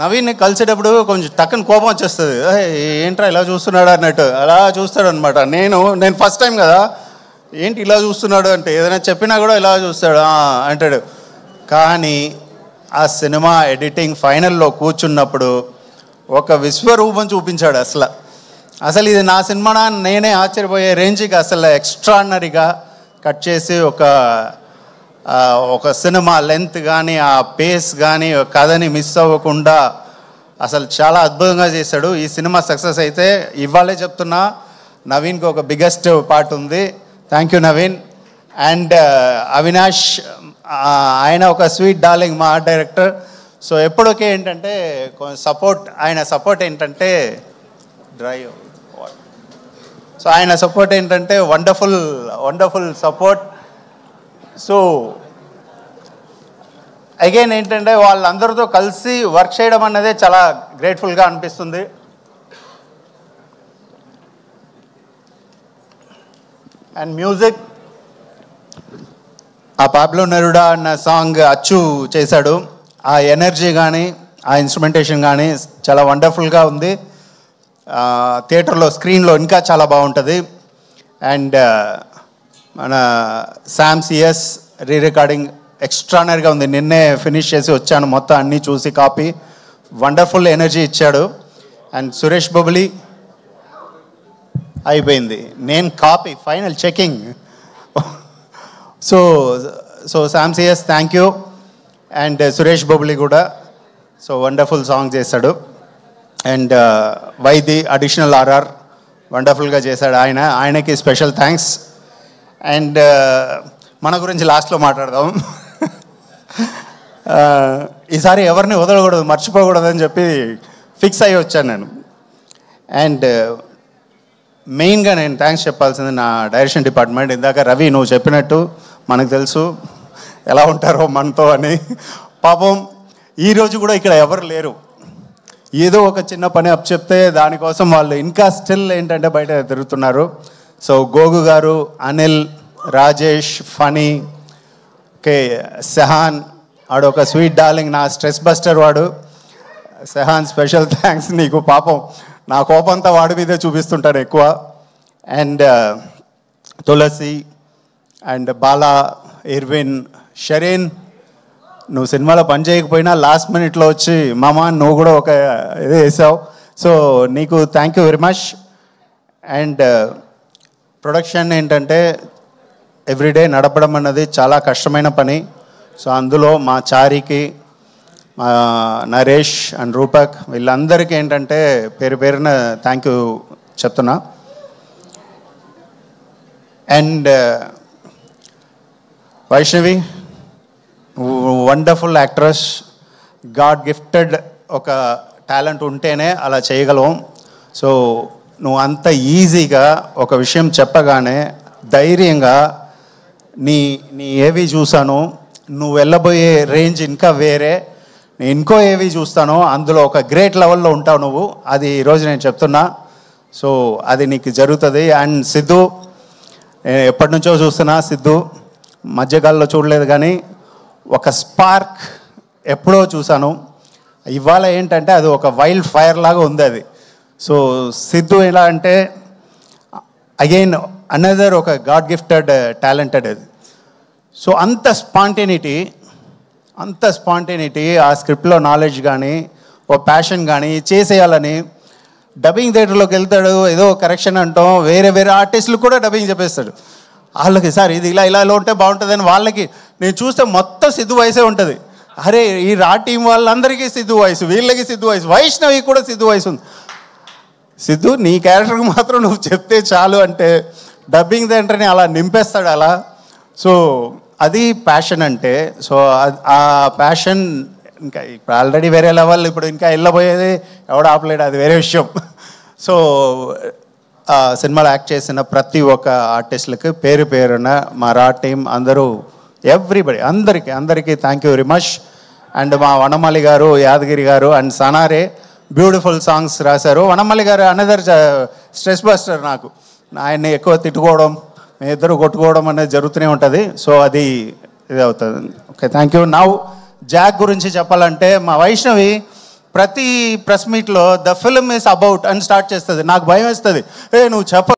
నవీన్ని కలిసేటప్పుడు కొంచెం టక్కన కోపం వచ్చేస్తుంది. ఏంట్రా ఇలా చూస్తున్నాడు అన్నట్టు అలా చూస్తాడు అనమాట. నేను ఫస్ట్ టైం కదా, ఏంటి ఇలా చూస్తున్నాడు అంటే ఏదైనా చెప్పినా కూడా ఇలా చూస్తాడు అంటాడు. కానీ ఆ సినిమా ఎడిటింగ్ ఫైనల్లో కూర్చున్నప్పుడు ఒక విశ్వరూపం చూపించాడు. అసలు ఇది నా సినిమా నేనే ఆశ్చర్యపోయే రేంజ్కి అసలు ఎక్స్ట్రాడినరీగా కట్ చేసి ఒక సినిమా లెంత్ కానీ ఆ పేస్ కానీ కథని మిస్ అవ్వకుండా అసలు చాలా అద్భుతంగా చేశాడు. ఈ సినిమా సక్సెస్ అయితే ఇవాళే చెప్తున్నా, నవీన్కి ఒక బిగ్గెస్ట్ పార్ట్ ఉంది. Thank you Naveen. And Avinash ఆయన ఒక స్వీట్ డార్లింగ్ మా ఆర్ట్ డైరెక్టర్. సో ఎప్పటికే ఏంటంటే ఆయన సపోర్ట్ ఏంటంటే ఆయన సపోర్ట్ ఏంటంటే వండర్ఫుల్ సపోర్ట్. సో అగైన్ ఏంటంటే వాళ్ళందరితో కలిసి వర్క్ చేయడం అన్నదే చాలా గ్రేట్ఫుల్గా అనిపిస్తుంది. అండ్ మ్యూజిక్ ఆ పాబ్లో నెరుడా అన్న సాంగ్ అచ్చు చేశాడు. ఆ ఎనర్జీ కానీ ఆ ఇన్స్ట్రుమెంటేషన్ కానీ చాలా వండర్ఫుల్గా ఉంది. థియేటర్లో స్క్రీన్లో ఇంకా చాలా బాగుంటుంది. అండ్ మన శామ్ సిఎస్ రికార్డింగ్ ఎక్స్ట్రానరీగా ఉంది. నిన్నే ఫినిష్ చేసి వచ్చాను, మొత్తం అన్నీ చూసి కాపీ వండర్ఫుల్ ఎనర్జీ ఇచ్చాడు. అండ్ సురేష్ బొబిలి అయిపోయింది, నేను copy final checking. So Sam CS thank you. And Suresh Bobbili కూడా సో వండర్ఫుల్ సాంగ్ చేశాడు. అండ్ వైది అడిషనల్ ఆర్ఆర్ వండర్ఫుల్గా చేశాడు. ఆయనకి స్పెషల్ థ్యాంక్స్. అండ్ మన గురించి లాస్ట్లో మాట్లాడదాం. ఈసారి ఎవరిని వదలకూడదు, మర్చిపోకూడదు అని చెప్పి ఫిక్స్ అయ్యి వచ్చాను నేను. అండ్ మెయిన్గా నేను థ్యాంక్స్ చెప్పాల్సింది నా డైరెక్షన్ డిపార్ట్మెంట్. ఇందాక రవి నువ్వు చెప్పినట్టు మనకు తెలుసు ఎలా ఉంటారో మనతో అని. పాపం ఈరోజు కూడా ఇక్కడ ఎవరు లేరు. ఏదో ఒక చిన్న పని అప్పచెప్తే దానికోసం వాళ్ళు ఇంకా స్టిల్ ఏంటంటే బయట తిరుగుతున్నారు. సో గోగు గారు, అనిల్, రాజేష్, ఫనీ, ఓకే, సెహాన్ వాడు ఒక స్వీట్ డార్లింగ్, నా స్ట్రెస్ బస్టర్ వాడు. సెహాన్ స్పెషల్ థ్యాంక్స్ నీకు. పాపం నా కోపంతా వాడి మీదే చూపిస్తుంటాను ఎక్కువ. And Tulasi and Bala, Irvin, Shareen, నువ్వు సినిమాలో పని చేయకపోయినా లాస్ట్ మినిట్లో వచ్చి మామా నువ్వు కూడా ఒక ఇది వేసావు. సో నీకు thank you very much. And production ఏంటంటే ఎవ్రీడే నడపడం అన్నది చాలా కష్టమైన పని. సో అందులో మా చారికి, మా నరేష్ అండ్ రూపక్ వీళ్ళందరికీ ఏంటంటే పేరు పేరున థ్యాంక్ యూ చెప్తున్నా. And Vaishnavi wonderful actress, God gifted ఒక టాలెంట్ ఉంటేనే అలా చేయగలం. సో నువ్వు అంత ఈజీగా ఒక విషయం చెప్పగానే ధైర్యంగా నీ ఏవి చూసాను, నువ్వు వెళ్ళబోయే రేంజ్ ఇంకా వేరే, నేను ఇంకో ఏవి చూస్తాను అందులో ఒక గ్రేట్ లెవెల్లో ఉంటావు నువ్వు. అది ఈరోజు నేను చెప్తున్నా. సో అది నీకు జరుగుతుంది. అండ్ సిద్ధు, నేను ఎప్పటి నుంచో చూస్తున్నా సిద్ధు, మధ్యకాలంలో చూడలేదు కానీ ఒక స్పార్క్ ఎప్పుడో చూశాను. ఇవాళ ఏంటంటే అది ఒక వైల్డ్ ఫైర్ లాగా ఉంది అది. సో సిద్ధు ఎలా అంటే అగైన్ అనదర్ ఒక గాడ్ గిఫ్టెడ్ టాలెంటెడ్ అది. సో అంత స్పాంటేనిటీ ఆ స్క్రిప్ట్లో నాలెడ్జ్ కానీ ఓ ప్యాషన్ కానీ చేసేయాలని. డబ్బింగ్ థియేటర్లోకి వెళ్తాడు, ఏదో కరెక్షన్ అంటాం, వేరే ఆర్టిస్టులు కూడా డబ్బింగ్ చెప్పేస్తాడు. వాళ్ళకి సార్ ఇది ఇలా ఉంటే బాగుంటుందని వాళ్ళకి నేను చూస్తే మొత్తం సిద్ధు వయసే ఉంటుంది. అరే ఈ టీం వాళ్ళందరికీ సిద్ధు వయసు, వీళ్ళకి సిద్ధు వయసు, వైష్ణవి కూడా సిద్ధు వయసు ఉంది. సిద్ధు నీ క్యారెక్టర్కి మాత్రం నువ్వు చెప్తే చాలు అంటే డబ్బింగ్ థియేటర్ని అలా నింపేస్తాడు అలా. సో అది ప్యాషన్ అంటే. సో ఆ ప్యాషన్ ఇంకా ఇప్పుడు ఆల్రెడీ వేరే లెవెల్, ఇప్పుడు ఇంకా వెళ్ళబోయేది ఎవడ ఆపలేడు, అది వేరే విషయం. సో సినిమాలో యాక్ట్ చేసిన ప్రతి ఒక్క ఆర్టిస్టులకి పేరు పేరున మా టీం అందరూ ఎవ్రీబడి అందరికీ thank you very much. And మా వనమాలి గారు, యాదగిరి గారు అండ్ సనారే బ్యూటిఫుల్ సాంగ్స్ రాశారు. వనమాలి గారు అనదర్ స్ట్రెస్ బస్టర్. నాకు ఆయన్ని ఎక్కువ తిట్టుకోవడం, మీ ఇద్దరు కొట్టుకోవడం అనేది జరుగుతూనే ఉంటుంది. సో అది ఇది అవుతుంది. Okay thank you. Now Jack గురించి చెప్పాలంటే మా వైష్ణవి ప్రతి ప్రెస్ మీట్లో ద ఫిల్మ్ ఈస్ అబౌట్ అని స్టార్ట్ చేస్తుంది. నాకు భయం వేస్తుంది, నువ్వు చెప్ప